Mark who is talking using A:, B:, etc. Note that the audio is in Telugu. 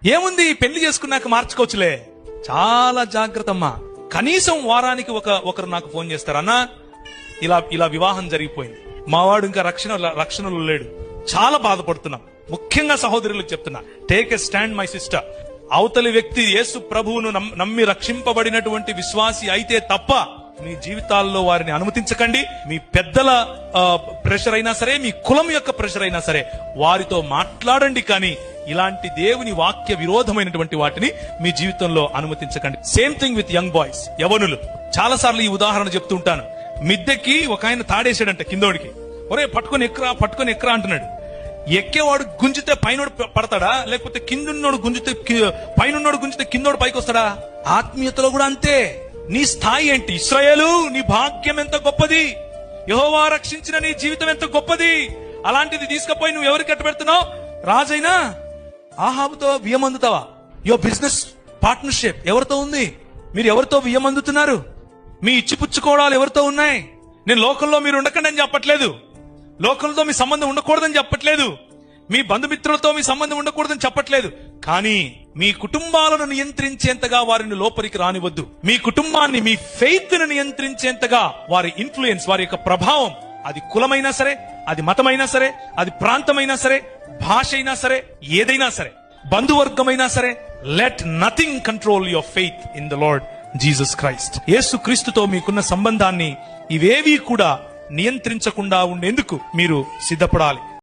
A: ఏముంది, పెళ్లి చేసుకున్నాక మార్చుకోవచ్చులే. చాలా జాగ్రత్త అమ్మా. కనీసం వారానికి ఒకరు నాకు ఫోన్ చేస్తారు, అన్నా ఇలా వివాహం జరిగిపోయింది, మావాడు ఇంకా రక్షణలో లేడు, చాలా బాధపడుతున్నాం. ముఖ్యంగా సహోదరులకు చెప్తున్నా, take a stand my sister. అవతలి వ్యక్తి యేసు ప్రభువును నమ్మి రక్షింపబడినటువంటి విశ్వాసి అయితే తప్ప మీ జీవితాల్లో వారిని అనుమతించకండి. మీ పెద్దల ప్రెషర్ అయినా సరే, మీ కులం యొక్క ప్రెషర్ అయినా సరే, వారితో మాట్లాడండి. కానీ ఇలాంటి దేవుని వాక్య విరోధమైనటువంటి వాటిని మీ జీవితంలో అనుమతించకండి. Same thing with young boys, యవనులు. చాలా సార్లు ఈ ఉదాహరణ చెప్తుంటాను. మిద్దెకి ఒక ఆయన తాడేసాడంట కిందోడికి. ఒరే పట్టుకొని ఎక్కరా అంటున్నాడు. ఎక్కేవాడు గుంజితే పైనోడు పడతాడా, లేకపోతే కిందున్నోడు గుంజితే పైనున్నోడు గుంజితే కిందోడు పైకి వస్తాడా? ఆత్మీయతలో కూడా అంతే. నీ స్థాయి ఏంటి? ఇశ్రాయేలు, నీ భాగ్యం ఎంత గొప్పది, యెహోవా రక్షించిన నీ జీవితం ఎంత గొప్పది. అలాంటిది తీసుకుపోయి నువ్వు ఎవరికి కట్టబెడుతున్నావు? రాజైనా ఆహాబుతో వియ్యమందుతావా? యువర్ బిజినెస్ పార్ట్నర్షిప్ ఎవరితో ఉంది? మీరు ఎవరితో వియ్యమందుతున్నారు? మీ ఇచ్చిపుచ్చుకోవడాలు ఎవరితో ఉన్నాయి? నేను లోకంలో మీరు ఉండకండి అని చెప్పట్లేదు, లోకంతో మీ సంబంధం ఉండకూడదని చెప్పట్లేదు, మీ బంధుమిత్రులతో మీ సంబంధం ఉండకూడదని చెప్పట్లేదు. కానీ మీ కుటుంబాలను నియంత్రించేంతగా వారిని లోపలికి రానివద్దు. మీ కుటుంబాన్ని, మీ ఫెయిత్ ను నియంత్రించేంతగా వారి ఇన్ఫ్లుయెన్స్, వారి యొక్క ప్రభావం, అది కులమైనా సరే, అది మతమైనా సరే, అది ప్రాంతమైనా సరే, భాష అయినా సరే, ఏదైనా సరే, బంధువర్గమైనా సరే, let nothing control your faith in the lord Jesus Christ. Yesu క్రీస్తుతో మీకున్న సంబంధాన్ని ఇవేవీ కూడా నియంత్రించకుండా ఉండేందుకు మీరు సిద్ధపడాలి.